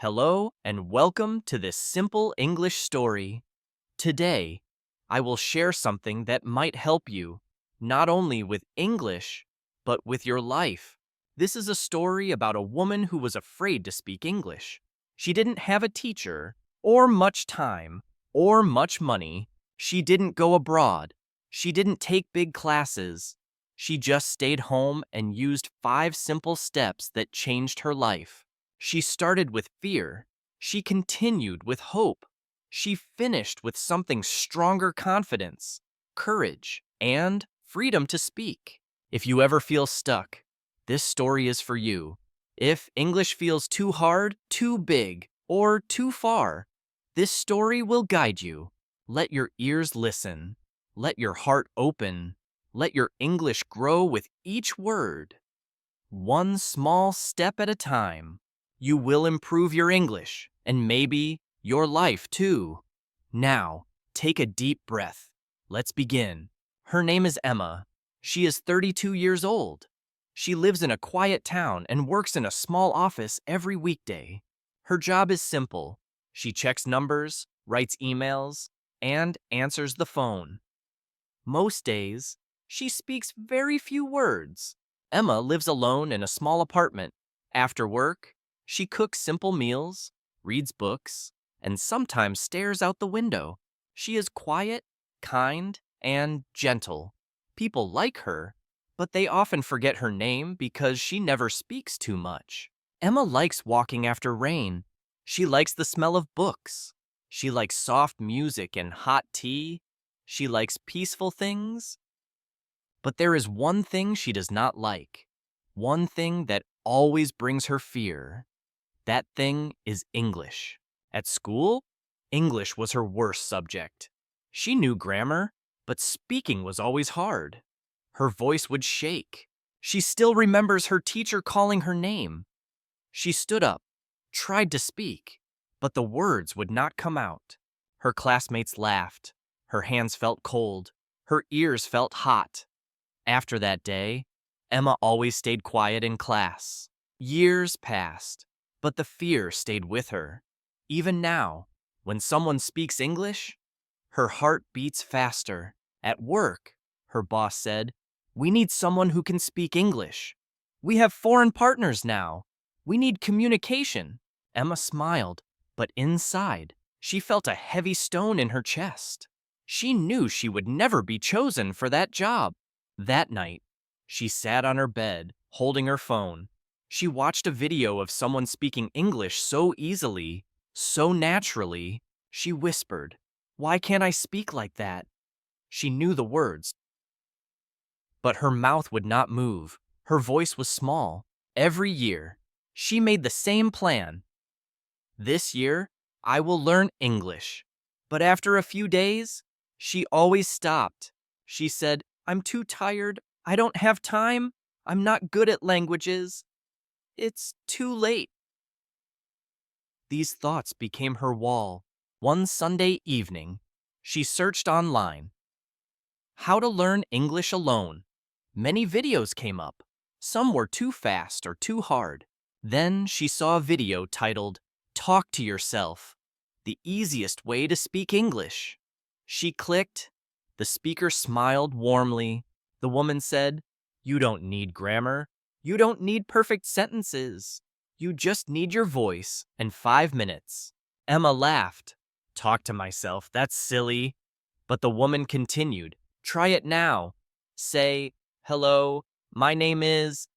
Hello and welcome to this simple English story. Today, I will share something that might help you, not only with English, but with your life. This is a story about a woman who was afraid to speak English. She didn't have a teacher, or much time, or much money. She didn't go abroad. She didn't take big classes. She just stayed home and used 5 simple steps that changed her life. She started with fear. She continued with hope. She finished with something stronger: confidence, courage, and freedom to speak. If you ever feel stuck, this story is for you. If English feels too hard, too big, or too far, this story will guide you. Let your ears listen. Let your heart open. Let your English grow with each word. One small step at a time. You will improve your English, and maybe your life too. Now, take a deep breath. Let's begin. Her name is Emma. She is 32 years old. She lives in a quiet town and works in a small office every weekday. Her job is simple. She checks numbers, writes emails, and answers the phone. Most days, she speaks very few words. Emma lives alone in a small apartment. After work, she cooks simple meals, reads books, and sometimes stares out the window. She is quiet, kind, and gentle. People like her, but they often forget her name because she never speaks too much. Emma likes walking after rain. She likes the smell of books. She likes soft music and hot tea. She likes peaceful things. But there is one thing she does not like. One thing that always brings her fear. That thing is English. At school, English was her worst subject. She knew grammar, but speaking was always hard. Her voice would shake. She still remembers her teacher calling her name. She stood up, tried to speak, but the words would not come out. Her classmates laughed. Her hands felt cold. Her ears felt hot. After that day, Emma always stayed quiet in class. Years passed, but the fear stayed with her. Even now, when someone speaks English, her heart beats faster. At work, her boss said, "We need someone who can speak English. We have foreign partners now. We need communication." Emma smiled, but inside, she felt a heavy stone in her chest. She knew she would never be chosen for that job. That night, she sat on her bed, holding her phone. She watched a video of someone speaking English so easily, so naturally. She whispered, "Why can't I speak like that?" She knew the words, but her mouth would not move. Her voice was small. Every year, she made the same plan. This year, I will learn English. But after a few days, she always stopped. She said, "I'm too tired. I don't have time. I'm not good at languages. It's too late." These thoughts became her wall. One Sunday evening, she searched online. How to learn English alone. Many videos came up. Some were too fast or too hard. Then she saw a video titled, "Talk to Yourself, the easiest way to speak English." She clicked. The speaker smiled warmly. The woman said, "You don't need grammar. You don't need perfect sentences. You just need your voice and 5 minutes." Emma laughed. "Talk to myself, that's silly." But the woman continued, "Try it now. Say, 'Hello, my name is—'"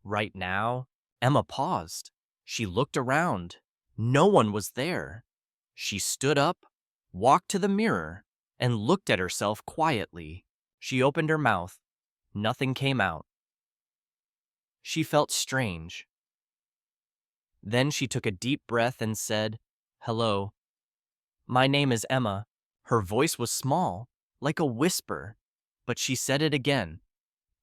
Right now, Emma paused. She looked around. No one was there. She stood up, walked to the mirror, and looked at herself quietly. She opened her mouth. Nothing came out. She felt strange. Then she took a deep breath and said, "Hello, my name is Emma." Her voice was small, like a whisper, but she said it again.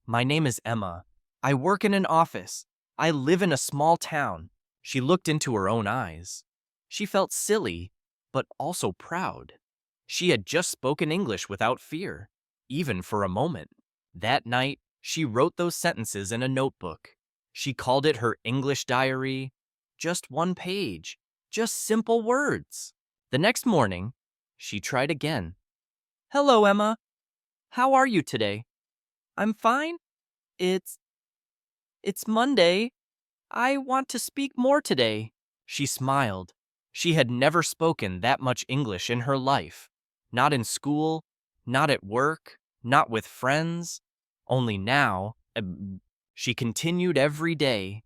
"My name is Emma. I work in an office. I live in a small town." She looked into her own eyes. She felt silly, but also proud. She had just spoken English without fear, even for a moment. That night, she wrote those sentences in a notebook. She called it her English diary. Just one page, Just simple words. The next morning, she tried again. Hello, Emma. How are you today? I'm fine. It's it's Monday. I want to speak more today. She smiled. She had never spoken that much English in her life. Not in school, not at work, not with friends. Only now, she continued every day,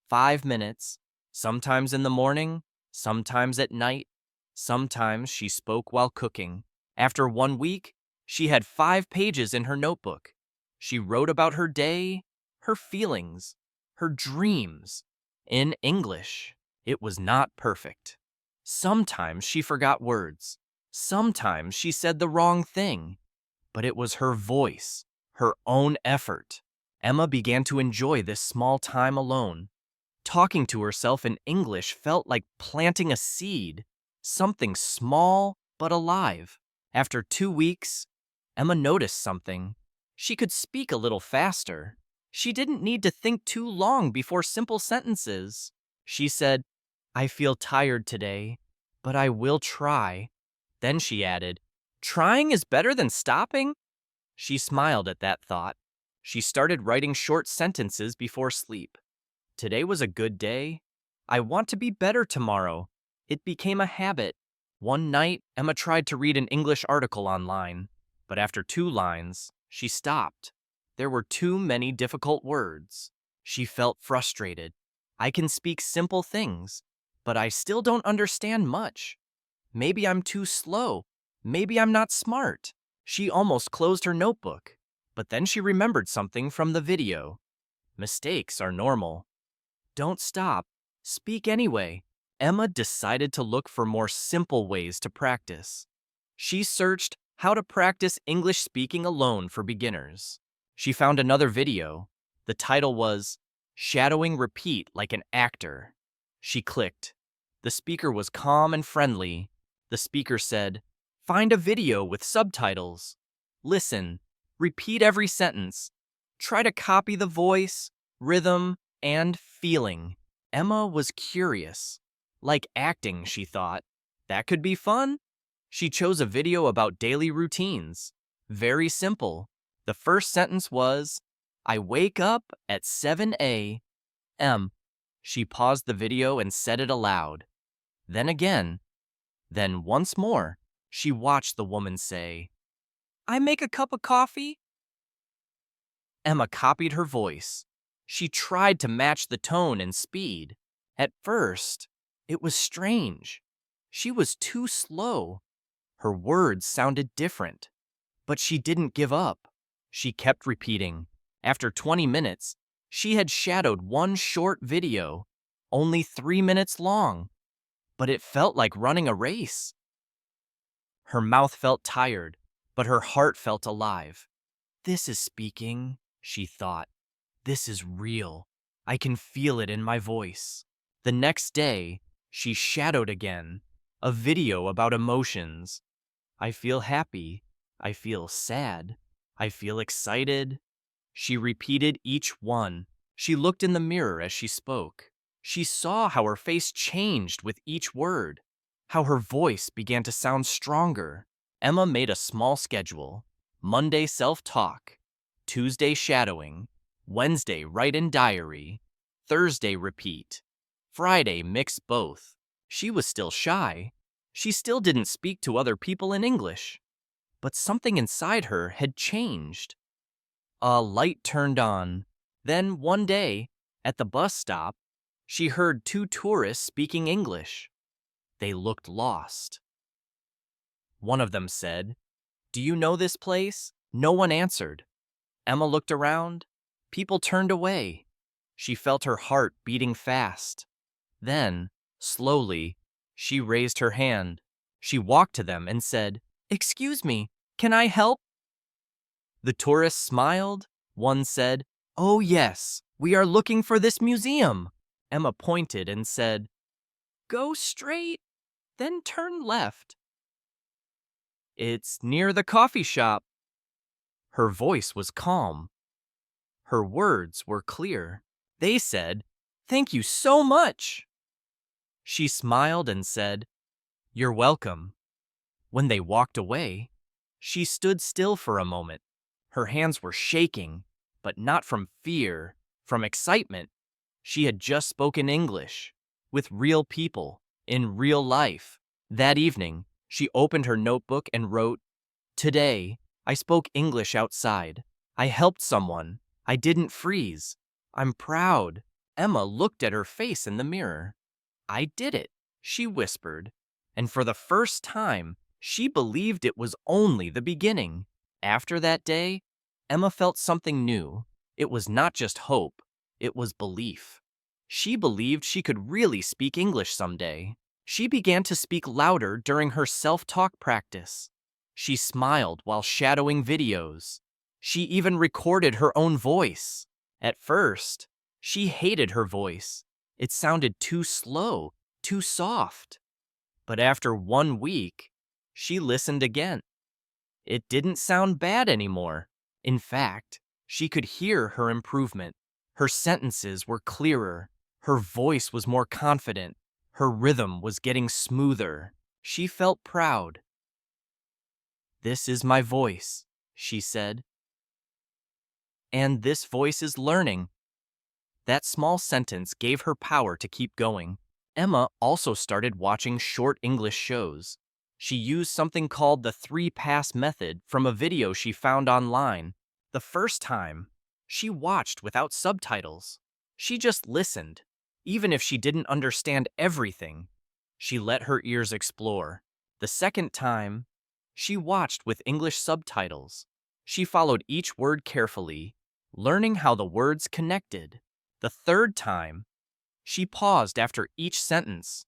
5 minutes, sometimes in the morning, sometimes at night, sometimes she spoke while cooking. After 1 week, she had 5 pages in her notebook. She wrote about her day, her feelings, her dreams, in English. It was not perfect. Sometimes she forgot words. Sometimes she said the wrong thing. But it was her voice, her own effort. Emma began to enjoy this small time alone. Talking to herself in English felt like planting a seed, something small but alive. After 2 weeks, Emma noticed something. She could speak a little faster. She didn't need to think too long before simple sentences. She said, I feel tired today, but I will try. Then she added, trying is better than stopping? She smiled at that thought. She started writing short sentences before sleep. Today was a good day. I want to be better tomorrow. It became a habit. One night, Emma tried to read an English article online, but after 2 lines, she stopped. There were too many difficult words. She felt frustrated. I can speak simple things, but I still don't understand much. Maybe I'm too slow. Maybe I'm not smart. She almost closed her notebook, but then she remembered something from the video. Mistakes are normal. Don't stop. Speak anyway. Emma decided to look for more simple ways to practice. She searched how to practice English speaking alone for beginners. She found another video. The title was Shadowing Repeat Like an Actor. She clicked. The speaker was calm and friendly. The speaker said, find a video with subtitles. Listen. Repeat every sentence. Try to copy the voice, rhythm, and feeling. Emma was curious. Like acting, she thought. That could be fun. She chose a video about daily routines. Very simple. The first sentence was, I wake up at 7 a.m. She paused the video and said it aloud. Then again. Then once more. She watched the woman say, I make a cup of coffee. Emma copied her voice. She tried to match the tone and speed. At first, it was strange. She was too slow. Her words sounded different. But she didn't give up. She kept repeating. After 20 minutes, she had shadowed one short video, only 3 minutes long. But it felt like running a race. Her mouth felt tired, but her heart felt alive. This is speaking, she thought. This is real. I can feel it in my voice. The next day, she shadowed again, a video about emotions. I feel happy. I feel sad. I feel excited. She repeated each one. She looked in the mirror as she spoke. She saw how her face changed with each word, how her voice began to sound stronger. Emma made a small schedule. Monday self-talk, Tuesday shadowing, Wednesday write in diary, Thursday repeat, Friday mix both. She was still shy. She still didn't speak to other people in English. But something inside her had changed. A light turned on. Then one day, at the bus stop, she heard 2 tourists speaking English. They looked lost. One of them said, Do you know this place? No one answered. Emma looked around. People turned away. She felt her heart beating fast. Then, slowly, she raised her hand. She walked to them and said, Excuse me, can I help? The tourists smiled. One said, Oh yes, we are looking for this museum. Emma pointed and said, Go straight, then turn left. It's near the coffee shop. Her voice was calm. Her words were clear. They said, Thank you so much. She smiled and said, "You're welcome." When they walked away, she stood still for a moment. Her hands were shaking, but not from fear, from excitement. She had just spoken English with real people in real life. That evening, she opened her notebook and wrote, "Today, I spoke English outside. I helped someone. I didn't freeze. I'm proud." Emma looked at her face in the mirror. "I did it," she whispered. And for the first time, she believed it was only the beginning. After that day, Emma felt something new. It was not just hope, it was belief. She believed she could really speak English someday. She began to speak louder during her self-talk practice. She smiled while shadowing videos. She even recorded her own voice. At first, she hated her voice. It sounded too slow, too soft. But after 1 week, she listened again. It didn't sound bad anymore. In fact, she could hear her improvement. Her sentences were clearer. Her voice was more confident. Her rhythm was getting smoother. She felt proud. "This is my voice," she said. "And this voice is learning." That small sentence gave her power to keep going. Emma also started watching short English shows. She used something called the 3-pass method from a video she found online. The first time, she watched without subtitles. She just listened. Even if she didn't understand everything, she let her ears explore. The second time, she watched with English subtitles. She followed each word carefully, learning how the words connected. The third time, she paused after each sentence.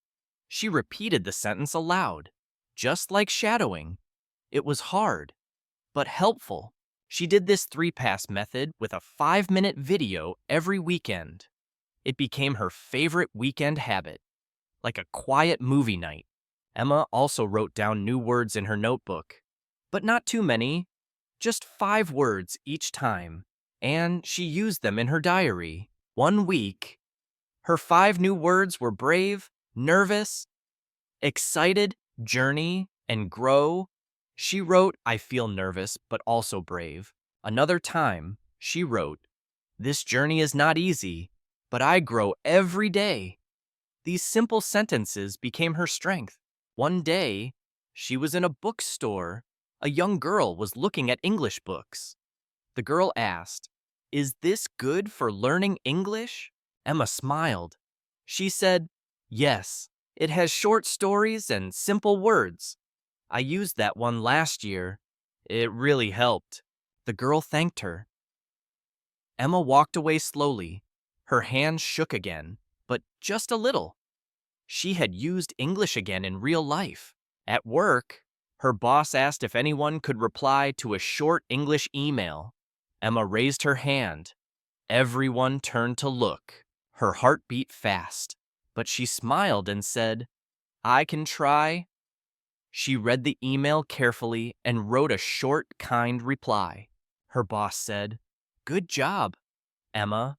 She repeated the sentence aloud, just like shadowing. It was hard, but helpful. She did this 3-pass method with a 5-minute video every weekend. It became her favorite weekend habit, like a quiet movie night. Emma also wrote down new words in her notebook, but not too many, just 5 words each time, and she used them in her diary. 1 week, her 5 new words were brave, nervous, excited, journey, and grow. She wrote, "I feel nervous, but also brave." Another time, she wrote, "This journey is not easy, but I grow every day." These simple sentences became her strength. One day, she was in a bookstore. A young girl was looking at English books. The girl asked, "Is this good for learning English?" Emma smiled. She said, "Yes, it has short stories and simple words. I used that one last year. It really helped." The girl thanked her. Emma walked away slowly. Her hands shook again, but just a little. She had used English again in real life. At work, her boss asked if anyone could reply to a short English email. Emma raised her hand. Everyone turned to look. Her heart beat fast, but she smiled and said, "I can try." She read the email carefully and wrote a short, kind reply. Her boss said, "Good job, Emma."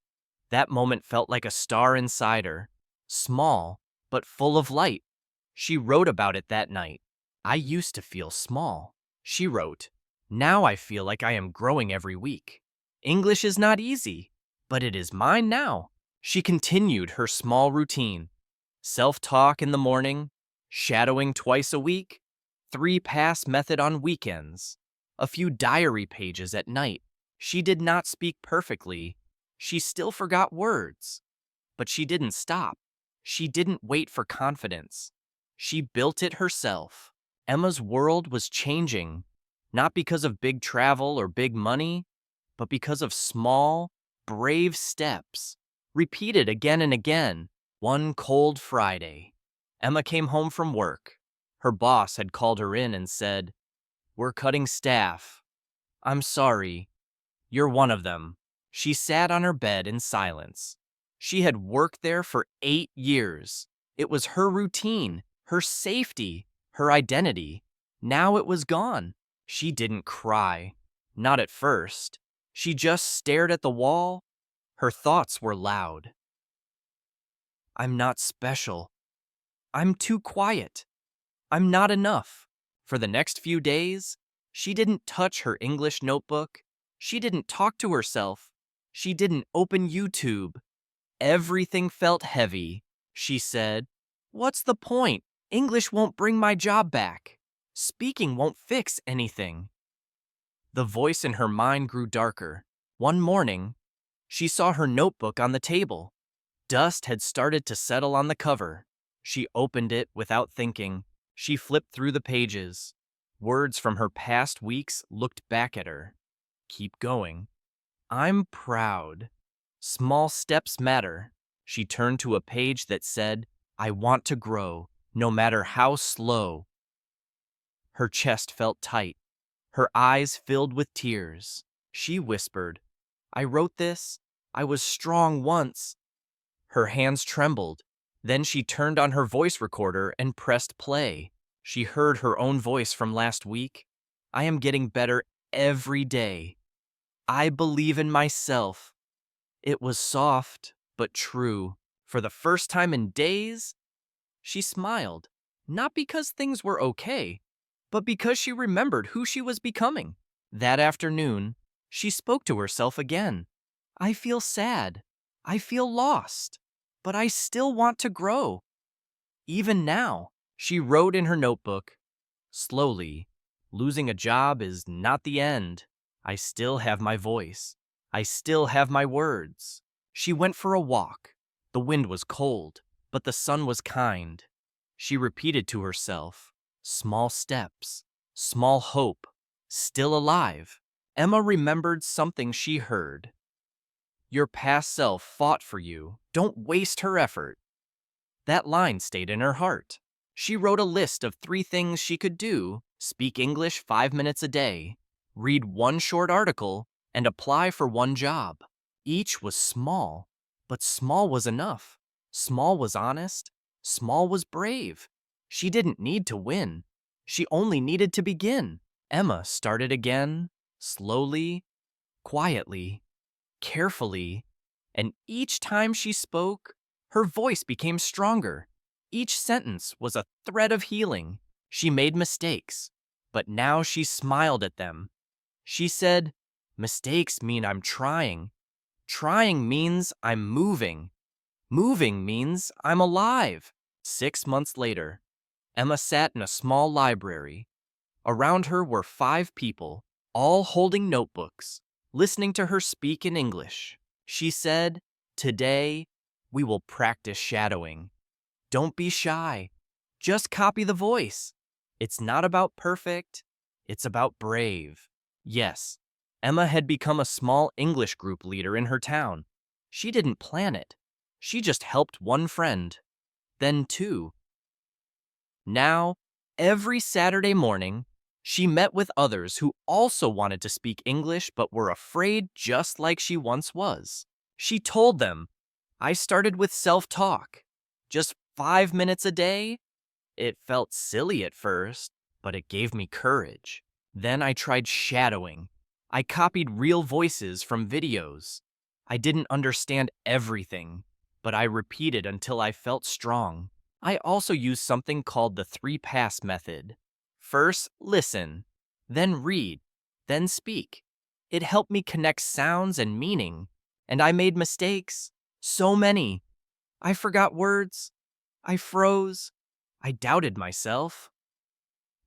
That moment felt like a star inside her, small, but full of light. She wrote about it that night. "I used to feel small," she wrote. "Now I feel like I am growing every week. English is not easy, but it is mine now." She continued her small routine. Self-talk in the morning, shadowing twice a week, 3-pass method on weekends, a few diary pages at night. She did not speak perfectly. She still forgot words. But she didn't stop. She didn't wait for confidence. She built it herself. Emma's world was changing, not because of big travel or big money, but because of small, brave steps, repeated again and again. One cold Friday, Emma came home from work. Her boss had called her in and said, "We're cutting staff. I'm sorry. You're one of them." She sat on her bed in silence. She had worked there for 8 years. It was her routine, her safety, her identity. Now it was gone. She didn't cry. Not at first. She just stared at the wall. Her thoughts were loud. "I'm not special. I'm too quiet. I'm not enough. For the next few days, she didn't touch her English notebook. She didn't talk to herself. She didn't open YouTube. Everything felt heavy. She said, "What's the point? English won't bring my job back. Speaking won't fix anything." The voice in her mind grew darker. One morning, she saw her notebook on the table. Dust had started to settle on the cover. She opened it without thinking. She flipped through the pages. Words from her past weeks looked back at her. Keep going. I'm proud. Small steps matter. She turned to a page that said, I want to grow, no matter how slow. Her chest felt tight. Her eyes filled with tears. She whispered, I wrote this. I was strong once. Her hands trembled. Then she turned on her voice recorder and pressed play. She heard her own voice from last week. I am getting better every day. I believe in myself. It was soft, but true. For the first time in days, she smiled. Not because things were okay, but because she remembered who she was becoming. That afternoon, she spoke to herself again. I feel sad. I feel lost. But I still want to grow. Even now, she wrote in her notebook, slowly, losing a job is not the end. I still have my voice. I still have my words. She went for a walk. The wind was cold, but the sun was kind. She repeated to herself, small steps, small hope, still alive. Emma remembered something she heard. Your past self fought for you. Don't waste her effort. That line stayed in her heart. She wrote a list of 3 things she could do: speak English 5 minutes a day, read 1 short article, and apply for 1 job. Each was small, but small was enough. Small was honest. Small was brave. She didn't need to win. She only needed to begin. Emma started again, slowly, quietly, carefully, and each time she spoke, her voice became stronger. Each sentence was a thread of healing. She made mistakes, but now she smiled at them. She said, mistakes mean I'm trying. Trying means I'm moving. Moving means I'm alive. 6 months later, Emma sat in a small library. Around her were 5 people, all holding notebooks, listening to her speak in English. She said, today, we will practice shadowing. Don't be shy. Just copy the voice. It's not about perfect. It's about brave. Yes, Emma had become a small English group leader in her town. She didn't plan it. She just helped 1 friend, then 2. Now, every Saturday morning, she met with others who also wanted to speak English but were afraid just like she once was. She told them, I started with self-talk. Just 5 minutes a day? It felt silly at first, but it gave me courage. Then I tried shadowing. I copied real voices from videos. I didn't understand everything, but I repeated until I felt strong. I also used something called the 3-pass method. First, listen, then read, then speak. It helped me connect sounds and meaning, and I made mistakes. So many. I forgot words. I froze. I doubted myself.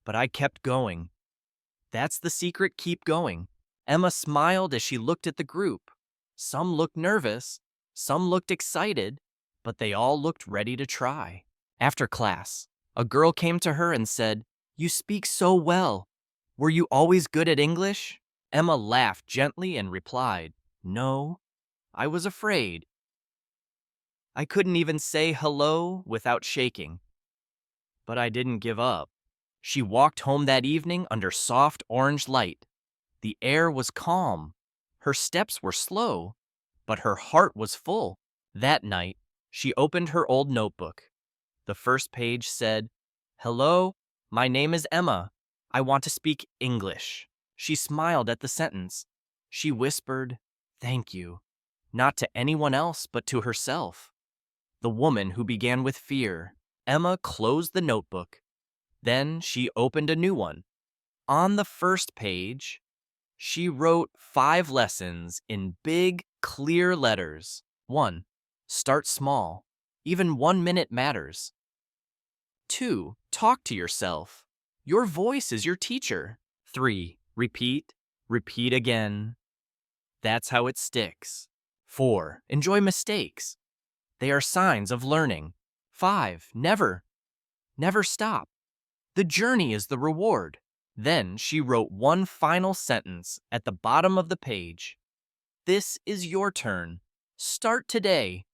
But I kept going. That's the secret, keep going. Emma smiled as she looked at the group. Some looked nervous, some looked excited, but they all looked ready to try. After class, a girl came to her and said, You speak so well. Were you always good at English? Emma laughed gently and replied, No, I was afraid. I couldn't even say hello without shaking. But I didn't give up. She walked home that evening under soft orange light. The air was calm. Her steps were slow, but her heart was full. That night, she opened her old notebook. The first page said, Hello, my name is Emma. I want to speak English. She smiled at the sentence. She whispered, Thank you. Not to anyone else, but to herself. The woman who began with fear. Emma closed the notebook. Then she opened a new one. On the first page, she wrote 5 lessons in big, clear letters. 1. Start small. Even 1 minute matters. 2. Talk to yourself. Your voice is your teacher. 3. Repeat. Repeat again. That's how it sticks. 4. Enjoy mistakes. They are signs of learning. 5. Never stop. The journey is the reward. Then she wrote one final sentence at the bottom of the page. This is your turn. Start today.